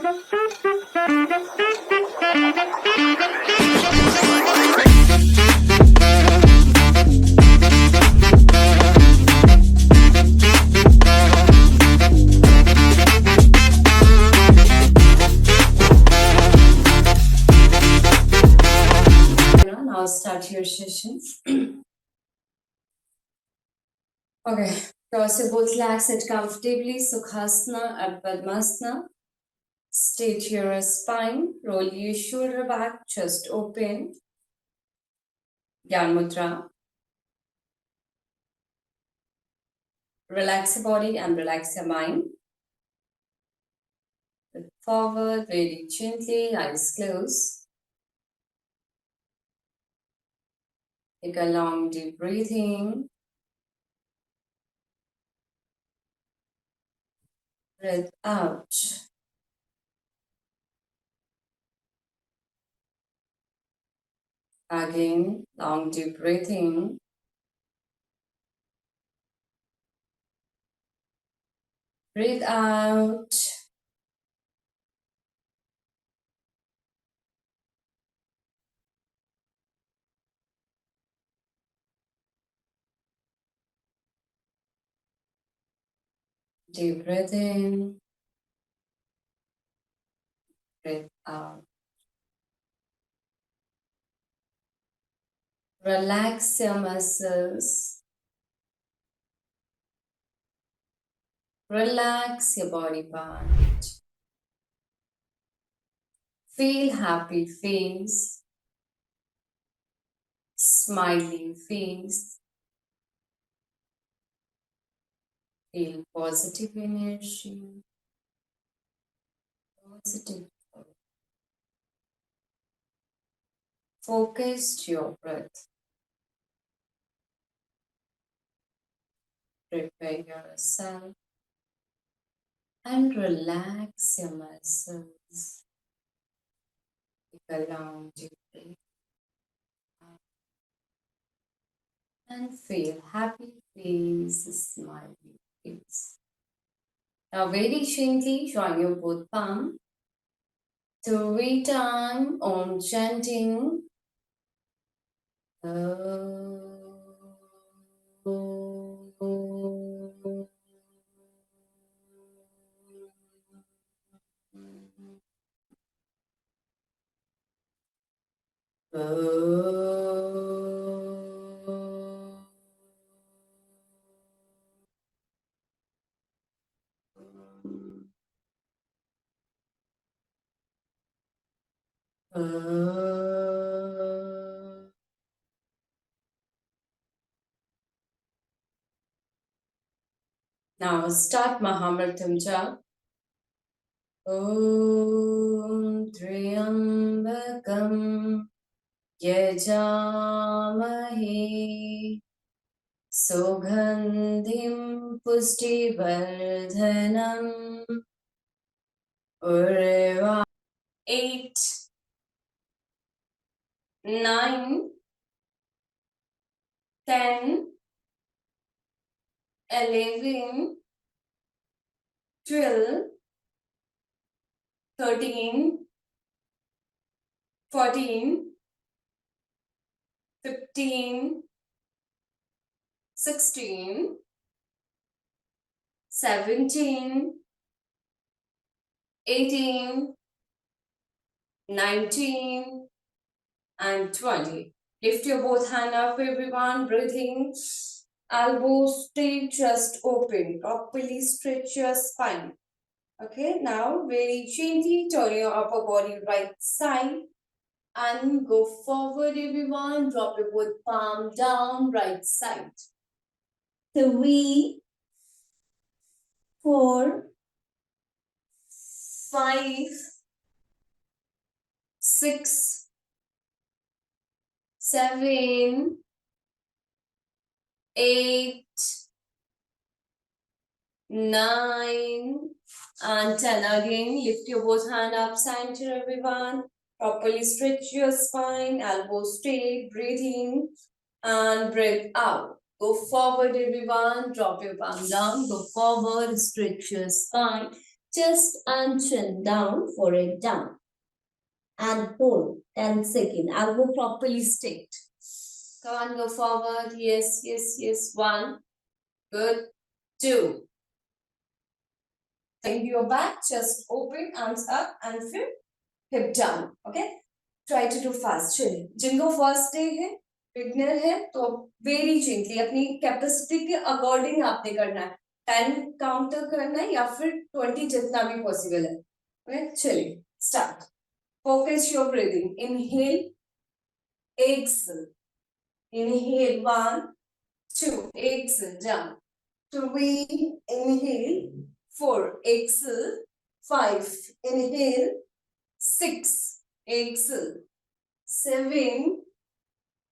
Now start your session. Okay, cross your both legs, sit comfortably, Sukhasana or Padmasana. Straight your spine, roll your shoulder back, chest open. Gyan Mudra. Relax your body and relax your mind. Look forward very gently, eyes closed. Take a long deep breathing. Breathe out. Again, long deep breathing. Breathe out. Deep breath in. Breathe out. Relax your muscles. Relax your body part. Feel happy face. Smiling face. Feel positive energy. Positive. Focus your breath. Prepare yourself and relax your muscles. Take a long deep breath and feel happy face, smiling face. Now very gently join your both palms. 3 times Om chanting. Now start Mahamritam Jap. Om Triambakam Yajamahe Sugandhim Pustivardhanam Urva 8, 9, 10, 11, 12, 13, 14, 15, 16, 17, 18, 19, and 20. Lift your both hand up, everyone. Breathing. Elbows straight, chest open. Properly stretch your spine. Okay, now very gently turn your upper body right side and go forward, everyone. Drop your both palm down, right side. 3, 4, 5, 6, 7, 8, 9, and 10. Again, lift your both hand up, center, everyone. Properly stretch your spine, elbows straight, breathe in and breathe out. Go forward, everyone. Drop your palm down, go forward, stretch your spine. Chest and chin down, forehead down. And hold 10 seconds. Elbow properly straight. Come on, go forward. Yes, yes, yes. 1. Good. 2. Bend your back, chest open, arms up, and flip, hip down. Okay? Try to do fast. चलिए जिनको first day है beginner है तो very gently अपनी capacity के according आपने करना है 10 काउंट तक करना है या फिर 20 जितना भी पॉसिबल है ओके चलिए start focus your breathing inhale exhale inhale 1 2 exhale down 3 inhale 4 exhale 5 inhale 6 exhale 7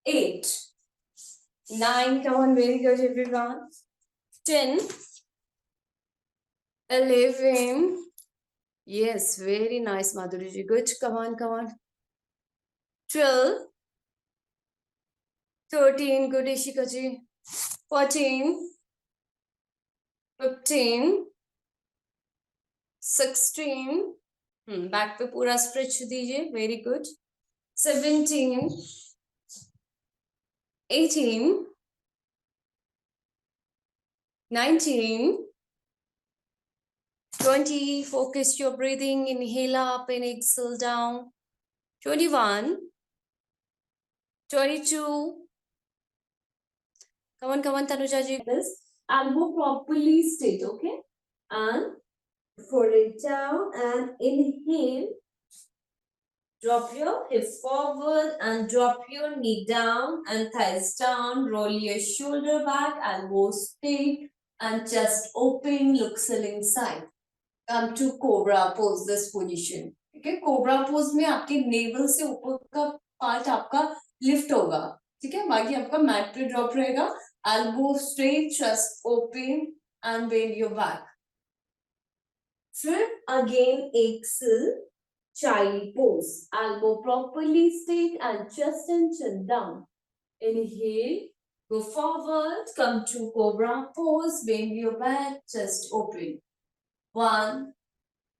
8 9 come on very good everyone 10 11 yes very nice Madhuri ji good come on 12 13 good Ishika ji 14 15 16 back पे पूरा stretch दीजिए very good 17 18 19 20 focus your breathing inhale up and exhale down 21 22 come on Tanuja ji this elbow properly straight okay and forehead down and inhale drop your hips forward and drop your knee down and thighs down roll your shoulder back elbows straight and chest open look ceiling side come to cobra pose this position ठीक है cobra pose में आपके navel से ऊपर का part आपका lift होगा ठीक है बाकी आपका mat पे drop रहेगा elbow straight chest open and bend your back फिर again exhale child pose elbow properly straight and chest and chin down inhale go forward come to cobra pose bend your back chest open 1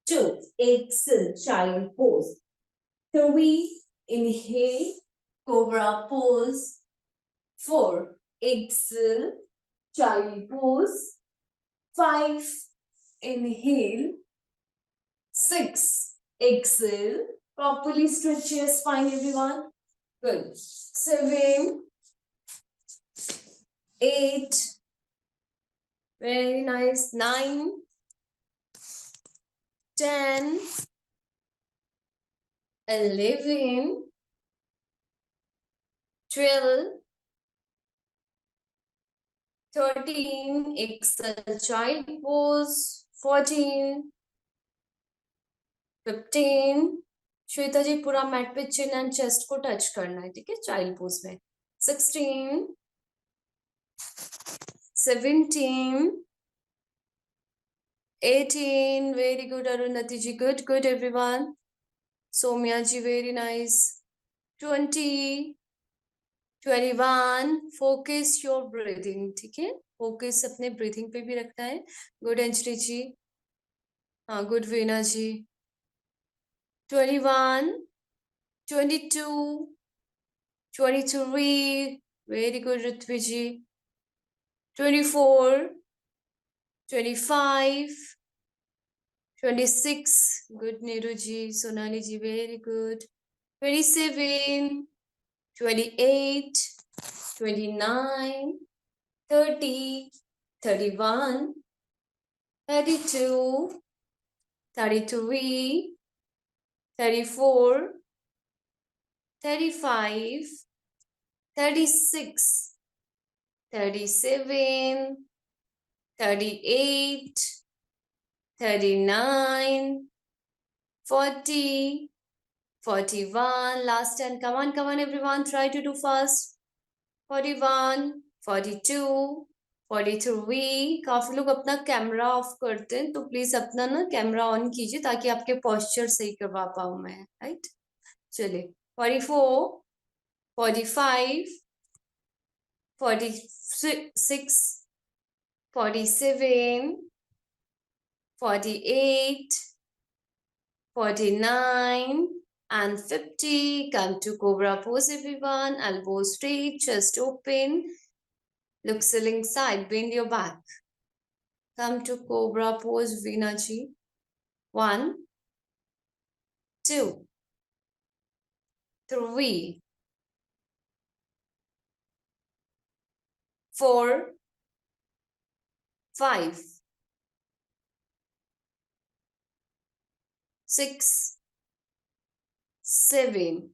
2 exhale child pose 3 inhale cobra pose 4 exhale child pose 5 inhale 6 exhale properly stretch your spine everyone good 7 8 very nice 9 10 11 12 13 exhale child pose 14 15 Shweta जी पूरा mat पे चिन and chest को touch करना है ठीक है child pose में 16 17 18 very good Arunati ji good everyone Somya ji very nice 20 21 focus your breathing ठीक है फोकस अपने ब्रीथिंग पे भी रखना है गुड अंजलि जी हाँ good Veena ji 21 22 23 very good Ritvi ji 24 25 26 good Neeru ji Sonali ji very good 27 28 29 30 31 32 33 34 35 36 37 38 39 40 41 last 10 come on everyone try to do fast 41 42 43 काफी लोग अपना कैमरा ऑफ करते हैं तो प्लीज अपना ना कैमरा ऑन कीजिए ताकि आपके पोस्चर सही करवा पाऊं मैं राइट चलिए 44 45 46 47 48, 49, and 50. Come to Cobra pose, everyone. Elbows straight, chest open. Look ceiling side, bend your back. Come to Cobra pose, Veena ji. 1, 2, 3, 4, 5, 6, 7,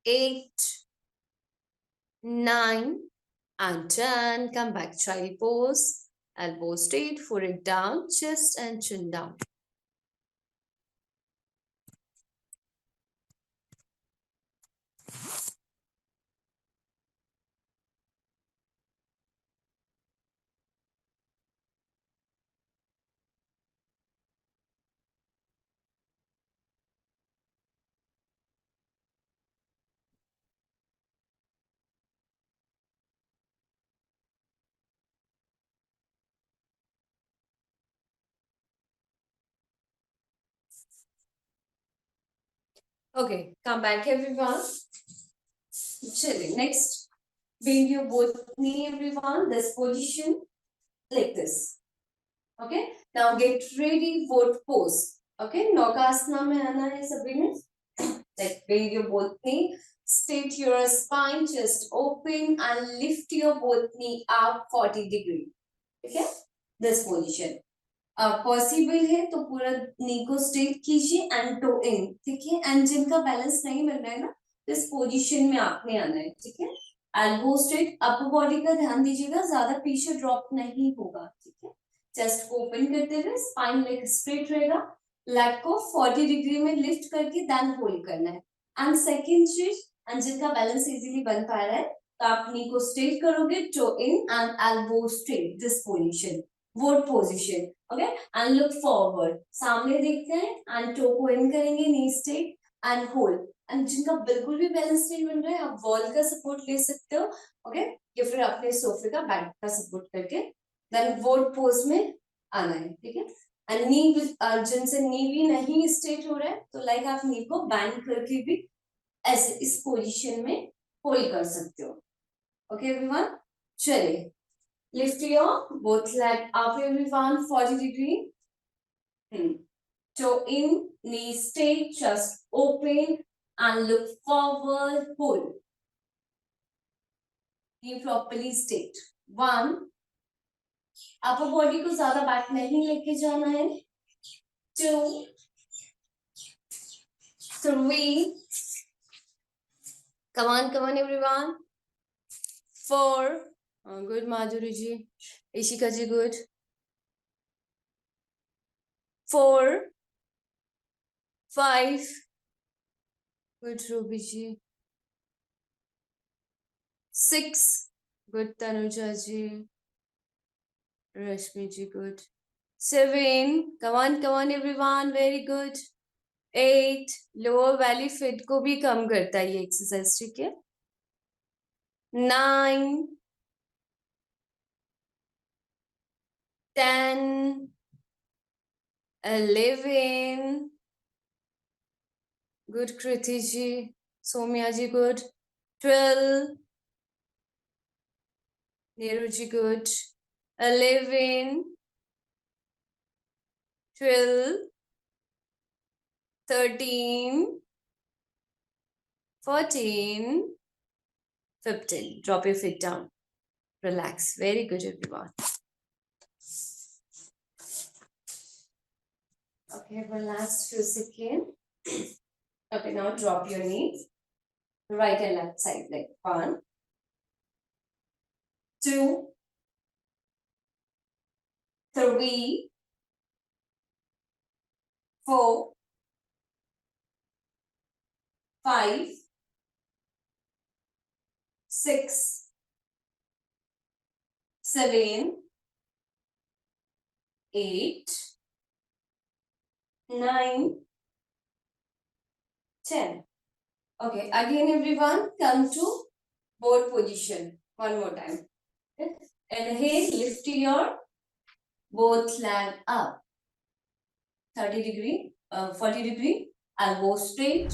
8, 9, and 10. Come back, child pose. Elbow straight, forehead down, chest and chin down. Okay, come back, everyone. Chilling. Next, bend your both knee, everyone. This position, like this. Okay, now get ready for pose. Okay, Naukasana में आना है सभी ने. Like bend your both knee, straight your spine, chest open, and lift your both knee up 40 degree. Okay, this position. Possible है तो पूरा नी को straight कीजिए एंड टो इन. ठीक है, एंड जिनका बैलेंस नहीं बन रहा है ना, इस पोजीशन में आपने आना है. ठीक है, एल्बो स्ट्रेट, अपर बॉडी का ध्यान दीजिएगा, ज्यादा पीछे ड्रॉप नहीं होगा. ठीक है, चेस्ट को ओपन करते हुए स्पाइन लेग स्ट्रेट रहेगा. लेग को 40 डिग्री में लिफ्ट करके देन होल्ड करना है. एंड सेकंड चीज, एंड जिनका बैलेंस इजीली बन पा रहा है तो आप नी को स्ट्रेट करोगे, toe in and elbow straight, this position, boat position. Okay, and look forward, सामने देखते हैं एंड टो को इन करेंगे, knee straight and hold. And जिनका बिल्कुल भी बैलेंस नहीं बन रहा है, आप वॉल का सपोर्ट ले सकते हो. ओके, या फिर अपने सोफे का बैक का सपोर्ट करके देन वोट पोज में आना है. ठीक है, एंड नी, जिनसे नी भी नहीं स्ट्रेट हो रहा है तो लाइक आप नी को बैंड करके भी ऐसे इस पोजीशन में होल्ड कर सकते हो. ओके एवरीवन, चलिए. Lift your both leg up, everyone, 40 degree. Toe in, knee straight, chest open, and look forward, hold. Knee properly straight. 1, upper body को ज्यादा बैक नहीं लेके जाना है. 2, 3, come on everyone. 4, good Madhuri ji, Ishika ji, good. 4, 5, good Ruby ji. 6, good Tanuja ji. Rashmi ji, good. 7, come on everyone, very good. 8, lower belly fit को भी कम करता है ये एक्सरसाइज. ठीक है. 9, 10, 11, good Kriti ji, Somya ji, good. 12, Neeru ji, good. 11, 12, 13, 14, 15. Drop your feet down. Relax. Very good, everyone. Okay, relax for a second. Okay, now drop your knees. Right and left side, like 1, 2, 3, 4, 5, 6, 7, 8, 9, 10. Okay, again everyone, come to board position. One more time. Okay. Inhale, lift your Both leg up. 30 degree, 40 degree, elbow straight.